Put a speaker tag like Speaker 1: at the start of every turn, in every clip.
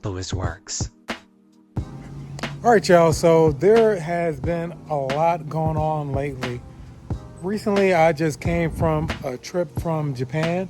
Speaker 1: Lewis works.
Speaker 2: All right, y'all. So there has been a lot going on lately. Recently, I just came from a trip from Japan.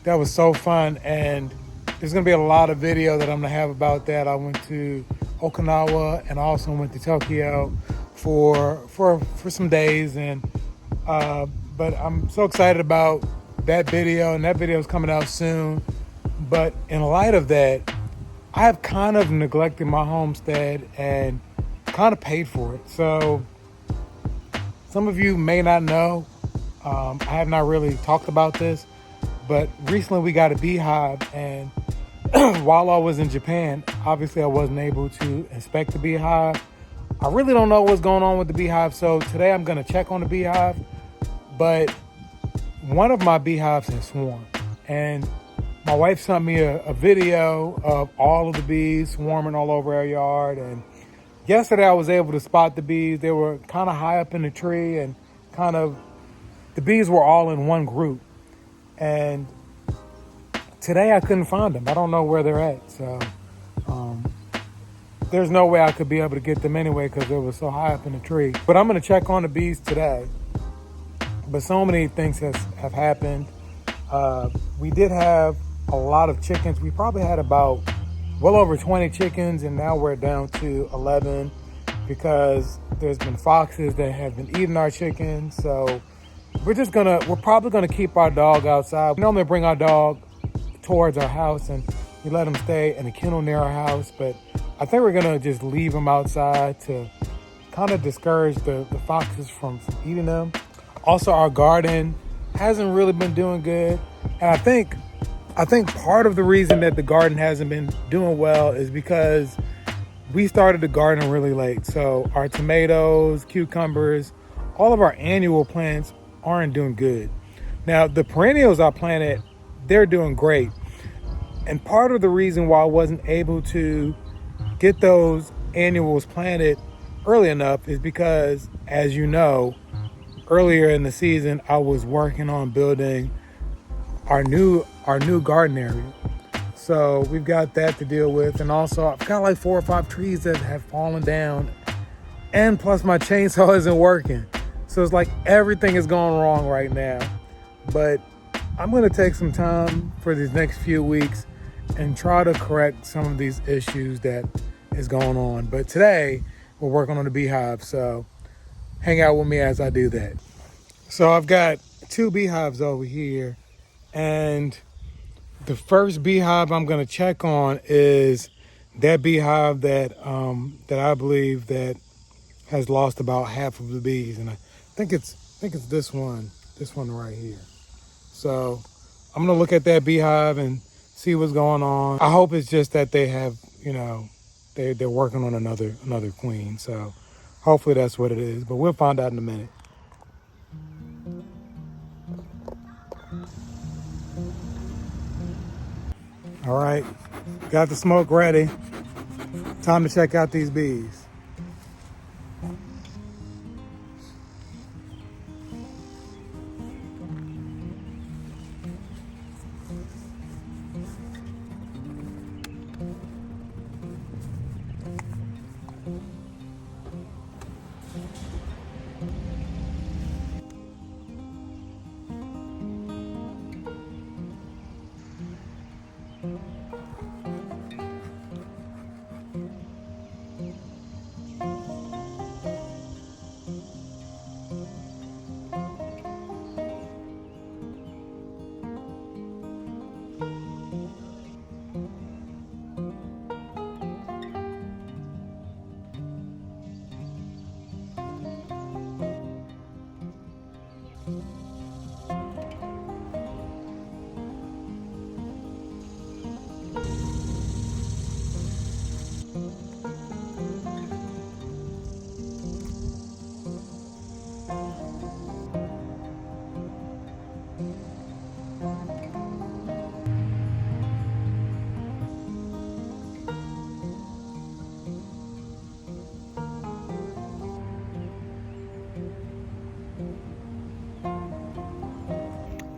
Speaker 2: That was so fun, and there's gonna be a lot of video that I'm gonna have about that. I went to Okinawa and also went to Tokyo for some days, and but I'm so excited about that video, and that video is coming out soon. But in light of that, I have kind of neglected my homestead and kind of paid for it. So some of you may not know, I have not really talked about this, but recently we got a beehive, and while I was in Japan, obviously I wasn't able to inspect the beehive. I really don't know what's going on with the beehive, so today I'm going to check on the beehive. But one of my beehives has swarmed, and my wife sent me a video of all of the bees swarming all over our yard. And yesterday I was able to spot the bees. They were kind of high up in the tree, and the bees were all in one group. And today I couldn't find them. I don't know where they're at. So there's no way I could be able to get them anyway because they were so high up in the tree. But I'm going to check on the bees today. But so many things have happened. We did have a lot of chickens. We probably had about well over 20 chickens, and now we're down to 11 because there's been foxes that have been eating our chickens. So we're probably gonna keep our dog outside. We normally bring our dog towards our house and we let him stay in a kennel near our house, but I think we're gonna just leave him outside to kind of discourage the foxes from eating them. Also, our garden hasn't really been doing good, and I think part of the reason that the garden hasn't been doing well is because we started the garden really late. So our tomatoes, cucumbers, all of our annual plants aren't doing good. Now, the perennials I planted, they're doing great. And part of the reason why I wasn't able to get those annuals planted early enough is because, as you know, earlier in the season, I was working on building our new garden area. So we've got that to deal with. And also I've got like 4 or 5 trees that have fallen down. And plus my chainsaw isn't working. So it's like everything is going wrong right now. But I'm going to take some time for these next few weeks and try to correct some of these issues that is going on. But today we're working on the beehive. So hang out with me as I do that. So I've got 2 beehives over here. And the first beehive I'm going to check on is that beehive that I believe that has lost about half of the bees, and I think it's this one right here. So I'm going to look at that beehive and see what's going on. I hope it's just that they have, they're working on another queen. So hopefully that's what it is, but we'll find out in a minute. All right, got the smoke ready. Time to check out these bees.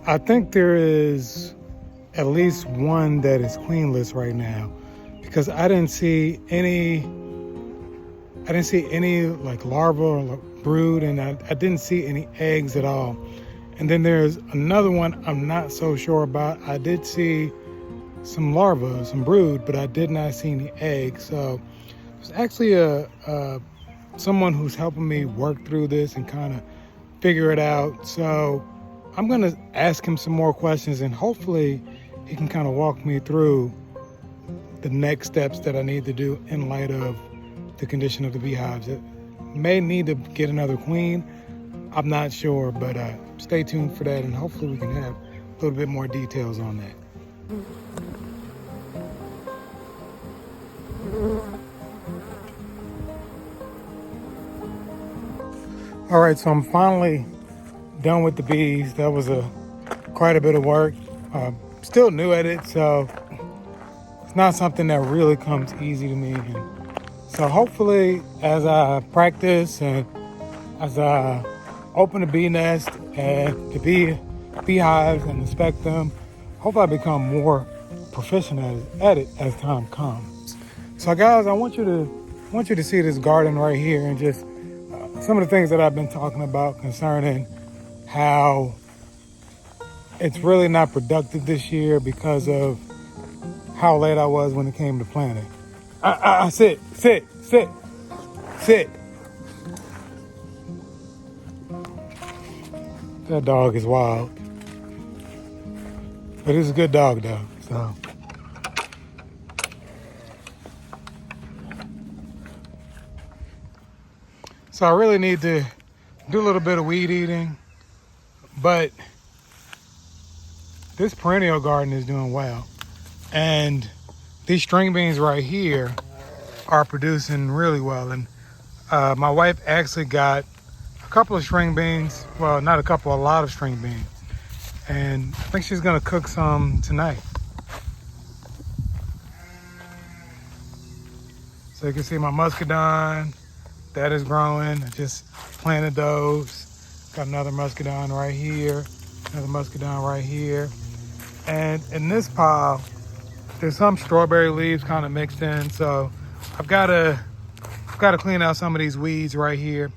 Speaker 2: I think there is at least one that is queenless right now. because I didn't see any like larva or like brood, and I didn't see any eggs at all. And then there's another one I'm not so sure about. I did see some larvae, some brood, but I did not see any eggs. So there's actually someone who's helping me work through this and kind of figure it out. So I'm gonna ask him some more questions, and hopefully he can kind of walk me through the next steps that I need to do in light of the condition of the beehives. It may need to get another queen. I'm not sure, but stay tuned for that, and hopefully we can have a little bit more details on that. All right, so I'm finally done with the bees. That was quite a bit of work. Still new at it, so it's not something that really comes easy to me. And so hopefully, as I practice and as I open the bee nest and the beehives and inspect them, hopefully I become more proficient at it as time comes. So guys, I want you to see this garden right here, and just some of the things that I've been talking about concerning how it's really not productive this year because of how late I was when it came to planting. Sit. That dog is wild, but he's a good dog though. So I really need to do a little bit of weed eating, but this perennial garden is doing well. And these string beans right here are producing really well. And my wife actually got a couple of string beans. Well, not a couple, a lot of string beans. And I think she's gonna cook some tonight. So you can see my muscadine. That is growing. I just planted those. Got another muscadine right here, another muscadine right here. And in this pile, there's some strawberry leaves kind of mixed in. So I've got to clean out some of these weeds right here.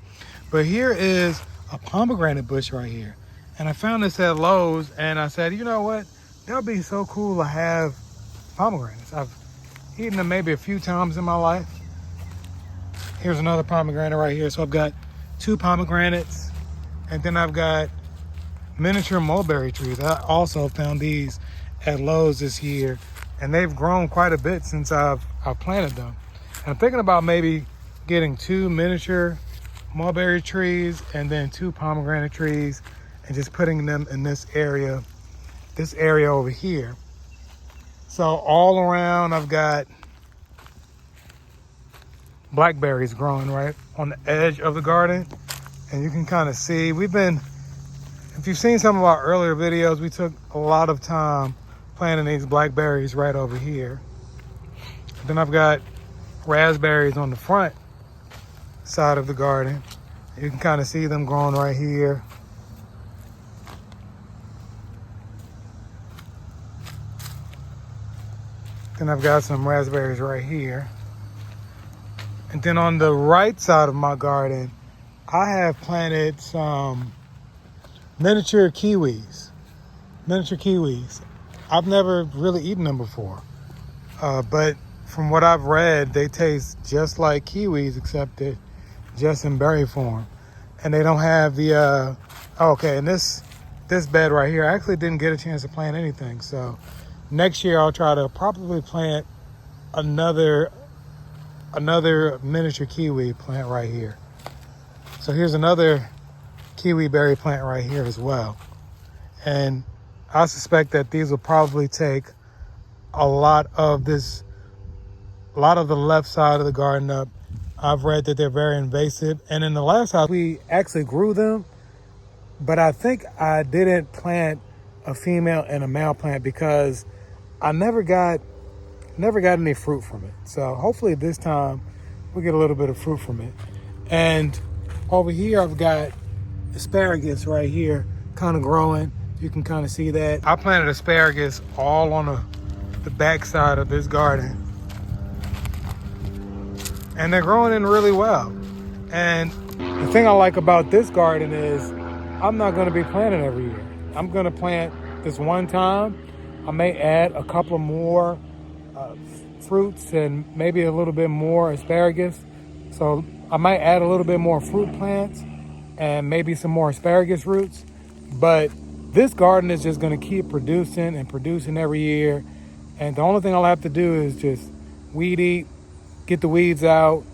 Speaker 2: But here is a pomegranate bush right here. And I found this at Lowe's, and I said, you know what? That would be so cool to have pomegranates. I've eaten them maybe a few times in my life. Here's another pomegranate right here. So I've got 2 pomegranates, and then I've got miniature mulberry trees. I also found these at Lowe's this year, and they've grown quite a bit since I've planted them. And I'm thinking about maybe getting 2 miniature mulberry trees and then 2 pomegranate trees, and just putting them in this area over here. So all around I've got blackberries growing right on the edge of the garden, and you can kind of see if you've seen some of our earlier videos, we took a lot of time planting these blackberries right over here. Then I've got raspberries on the front side of the garden. You can kind of see them growing right here. Then I've got some raspberries right here. And then on the right side of my garden, I have planted some miniature kiwis. I've never really eaten them before. But from what I've read, they taste just like kiwis, except they're just in berry form. And they don't have the, okay, and this bed right here, I actually didn't get a chance to plant anything. So next year I'll try to probably plant another miniature kiwi plant right here. So here's another kiwi berry plant right here as well. And I suspect that these will probably take a lot of the left side of the garden up. I've read that they're very invasive. And in the last house, we actually grew them, but I think I didn't plant a female and a male plant because I never got any fruit from it. So hopefully this time we'll get a little bit of fruit from it. And over here, I've got asparagus right here, kind of growing. You can kind of see that. I planted asparagus all on the back side of this garden. and they're growing in really well. And the thing I like about this garden is I'm not going to be planting every year. I'm going to plant this one time. I may add a couple more fruits and maybe a little bit more asparagus. So I might add a little bit more fruit plants and maybe some more asparagus roots. But this garden is just going to keep producing and producing every year. And the only thing I'll have to do is just weed eat, get the weeds out,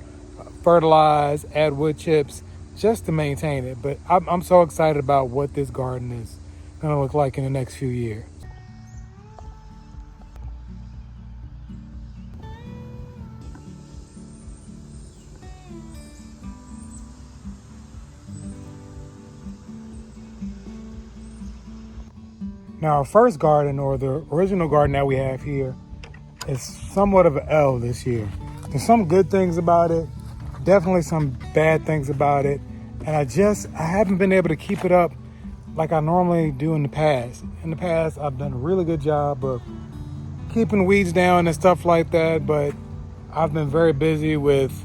Speaker 2: fertilize, add wood chips, just to maintain it. But I'm so excited about what this garden is going to look like in the next few years. Now, our first garden, or the original garden that we have here, is somewhat of an L this year. There's some good things about it, definitely some bad things about it, and I haven't been able to keep it up like I normally do in the past. In the past, I've done a really good job of keeping weeds down and stuff like that, but I've been very busy with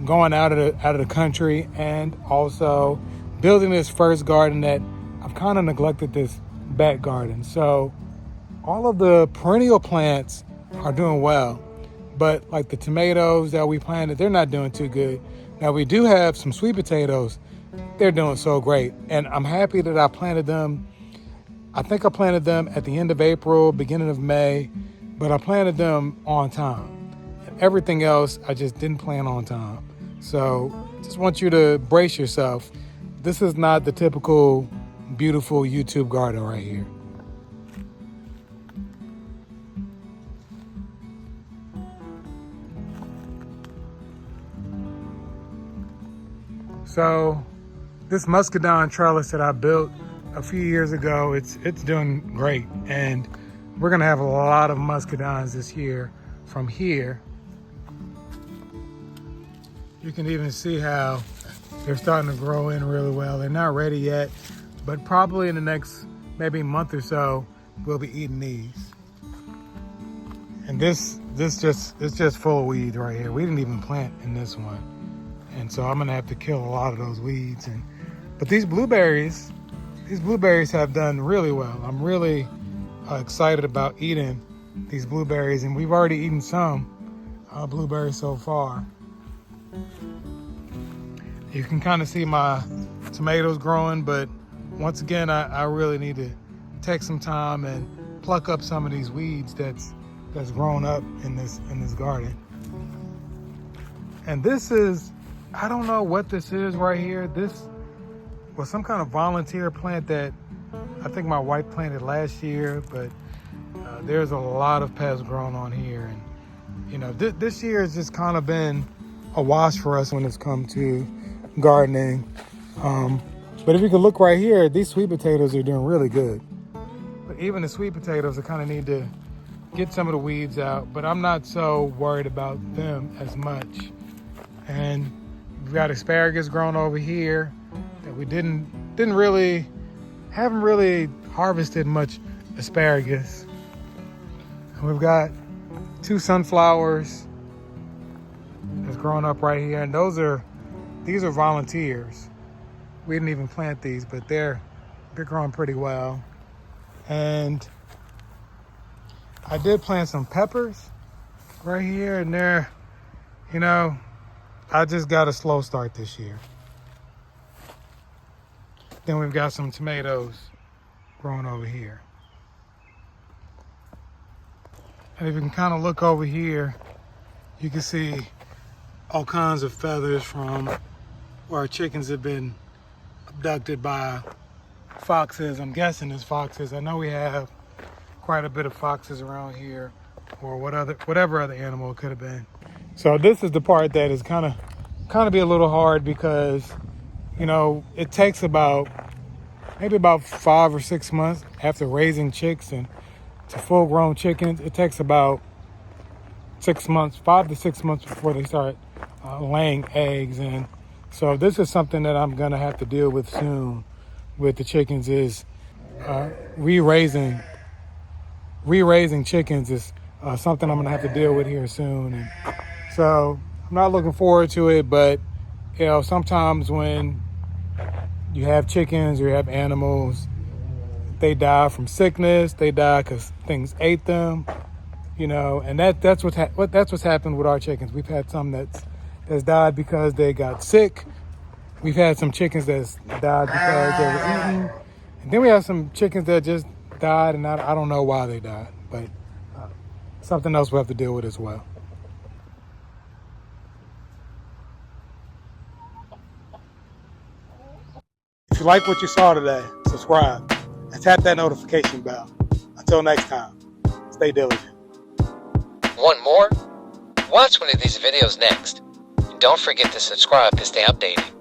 Speaker 2: going out of the country and also building this first garden that I've kind of neglected this back garden. So all of the perennial plants are doing well, but like the tomatoes that we planted, they're not doing too good. Now we do have some sweet potatoes. They're doing so great, and I'm happy that I planted them. I think I planted them at the end of April, beginning of May, but I planted them on time. And everything else I just didn't plant on time. So just want you to brace yourself. This is not the typical beautiful YouTube garden right here. So this muscadine trellis that I built a few years ago, it's doing great, and we're gonna have a lot of muscadines this year from here. You can even see how they're starting to grow in really well. They're not ready yet, but probably in the next maybe month or so, we'll be eating these. And it's just full of weeds right here. We didn't even plant in this one. And so I'm gonna have to kill a lot of those weeds. But these blueberries have done really well. I'm really excited about eating these blueberries, and we've already eaten some blueberries so far. You can kind of see my tomatoes growing, but once again, I really need to take some time and pluck up some of these weeds that's grown up in this garden. And this is, I don't know what this is right here. This was some kind of volunteer plant that I think my wife planted last year, but there's a lot of pests growing on here. And you know, this year has just kind of been a wash for us when it's come to gardening. But if you can look right here, these sweet potatoes are doing really good. But even the sweet potatoes, I kind of need to get some of the weeds out, but I'm not so worried about them as much. And we've got asparagus growing over here that we haven't really harvested much asparagus. And we've got 2 sunflowers that's growing up right here, and these are volunteers. We didn't even plant these, but they're growing pretty well. And I did plant some peppers right here, and they're, you know, I just got a slow start this year. Then we've got some tomatoes growing over here. And if you can kind of look over here, you can see all kinds of feathers from where our chickens have been abducted by foxes. I'm guessing it's foxes. I know we have quite a bit of foxes around here, or whatever other animal it could have been. So this is the part that is kind of be a little hard, because you know, it takes maybe about 5 or 6 months after raising chicks and to full grown chickens. It takes about 6 months, 5 to 6 months before they start laying eggs. And so this is something that I'm gonna have to deal with soon with the chickens, is re-raising chickens is something I'm gonna have to deal with here soon. And so I'm not looking forward to it, but sometimes when you have chickens or you have animals, they die from sickness. They die because things ate them. And that's what's happened with our chickens. We've had some that's died because they got sick. We've had some chickens that's died because they were eaten, and then we have some chickens that just died, and I don't know why they died, but something else we'll have to deal with as well. If you like what you saw today, subscribe and tap that notification bell. Until next time, stay diligent.
Speaker 1: Want more? Watch one of these videos next. And don't forget to subscribe to stay updated.